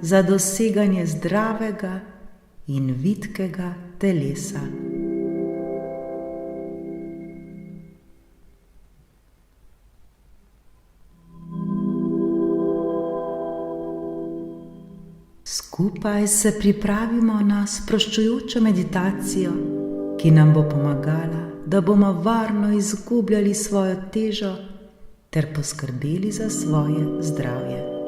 za doseganje zdravega in vitkega telesa. Skupaj se pripravimo na sproščujočo meditacijo, ki nam bo pomagala, da bomo varno izgubljali svojo težo ter poskrbeli za svoje zdravje.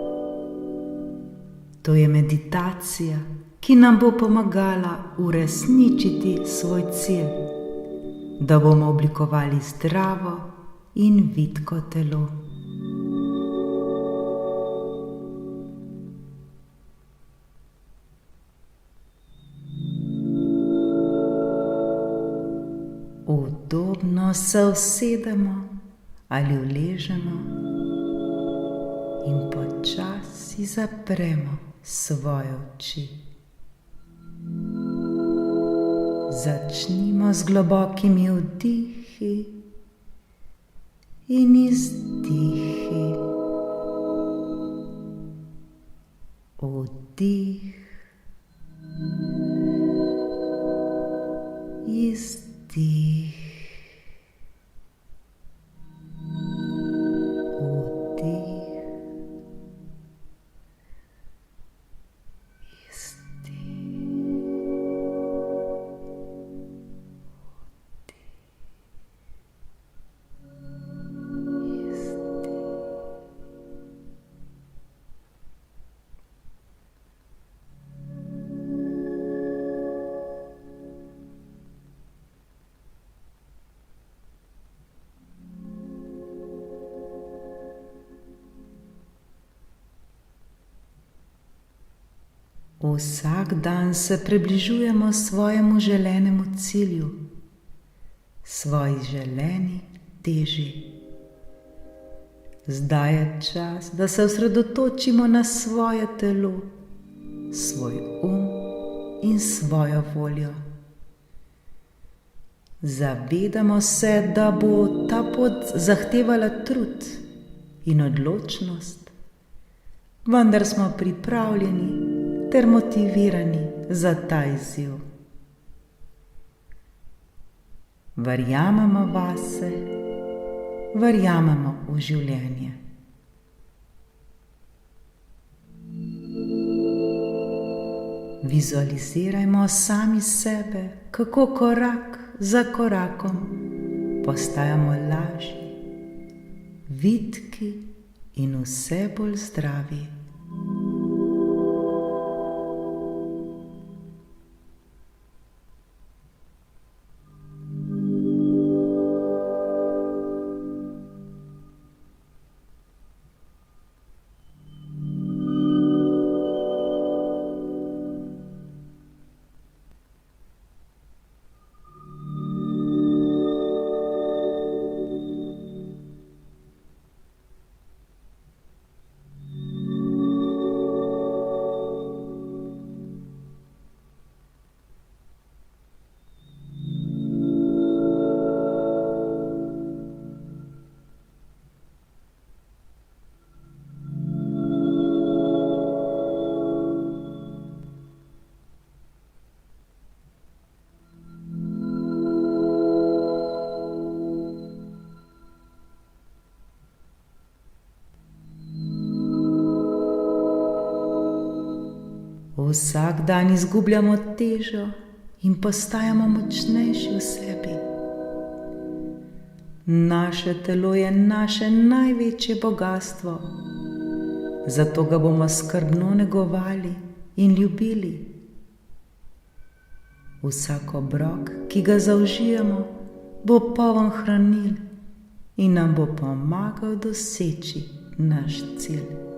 To je meditacija, ki nam bo pomagala uresničiti svoj cilj, da bomo oblikovali zdravo in vitko telo. Udobno se usedemo ali uležemo in počasi zapremo svoje oči. Začnimo z globokimi vdihi in izdihi. Vdih, izdih. Vsak dan se približujemo svojemu želenemu cilju, svoji želeni teži. Zdaj je čas, da se osredotočimo na svoje telo, svoj in svojo voljo. Zavedamo se, da bo ta pot zahtevala trud in odločnost, vendar smo pripravljeni ter motivirani za ta izziv. Verjamemo vase, verjamemo v življenje. Vizualizirajmo sami sebe, kako korak za korakom postajamo lažji, vitki in vse bolj zdravi. Vsak dan izgubljamo težo in postajamo močnejši v sebi. Naše telo je naše največje bogastvo, zato ga bomo skrbno negovali in ljubili. Vsak obrok, ki ga zaužijemo, bo poln hranil in nam bo pomagal doseči naš cilj.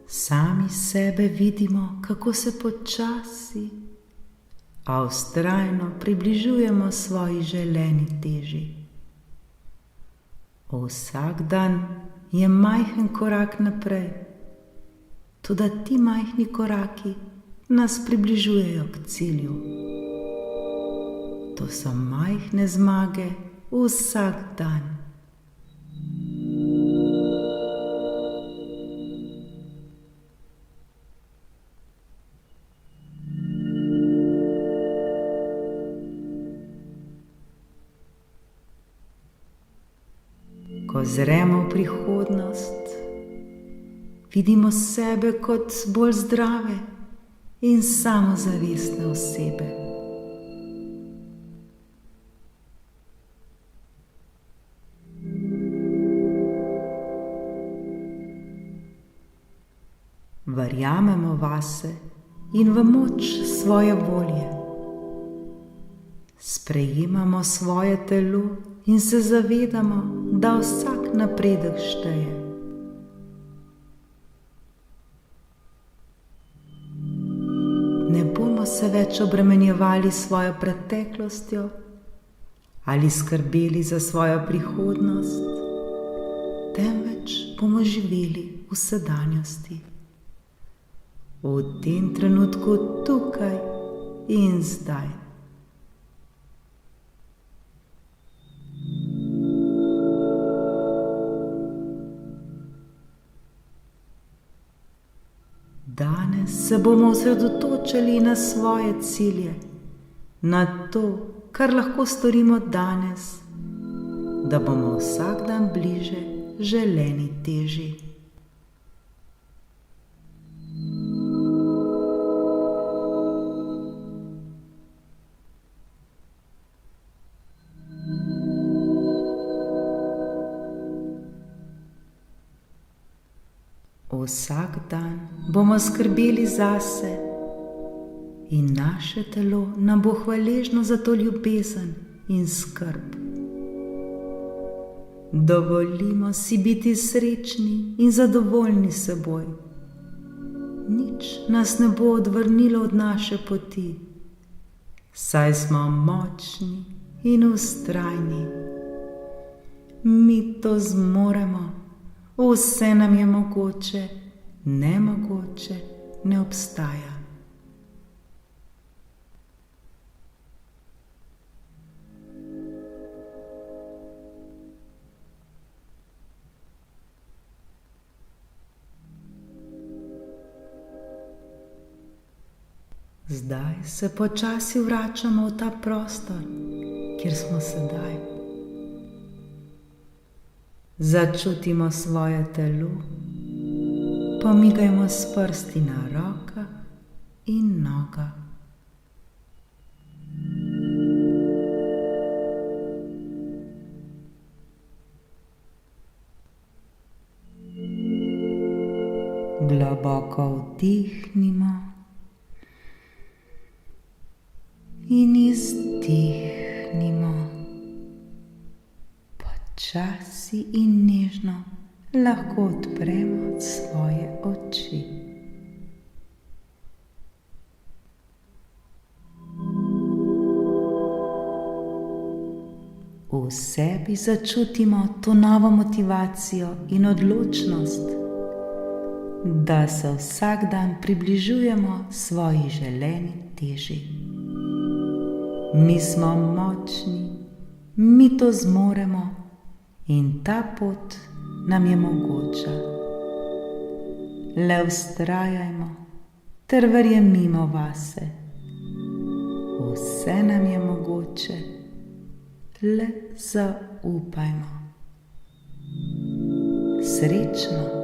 Sami sebe vidimo, kako se počasi, a vztrajno približujemo svoji želeni teži. Vsak dan je majhen korak naprej. Toda ti majhni koraki nas približujejo k cilju. To so majhne zmage vsak dan. Ko zremo v prihodnost, vidimo sebe kot bolj zdrave in samozavestne osebe. Verjamemo vase in v moč svoje volje. Sprejemamo svoje telo in se zavedamo, da vsak napredek šteje. Ne bomo se več obremenjevali s svojo preteklostjo ali skrbeli za svojo prihodnost, temveč bomo živeli v sedanjosti, v tem trenutku tukaj in zdaj. Danes se bomo osredotočili na svoje cilje, na to, kar lahko storimo danes, da bomo vsak dan bliže želeni teži. Vsak dan bomo skrbeli zase in naše telo nam bo hvaležno za to ljubezen in skrb. Dovolimo si biti srečni in zadovoljni s seboj. Nič nas ne bo odvrnilo od naše poti, saj smo močni in vztrajni. Mi to zmoremo. Vse nam je mogoče, nemogoče ne obstaja. Zdaj se počasi vračamo v ta prostor, kjer smo sedaj. Začutimo svoje telo, pomigajmo s prsti na rokah in nogah. Globoko vdihnimo in izdihnimo. Počasi in nežno lahko odpremo svoje oči. V sebi začutimo to novo motivacijo in odločnost, da se vsak dan približujemo svoji želeni teži. Mi smo močni, mi to zmoremo in ta pot nam je mogoča. Le vztrajajmo ter verjemimo vase. Vse nam je mogoče, le zaupajmo. Srečno!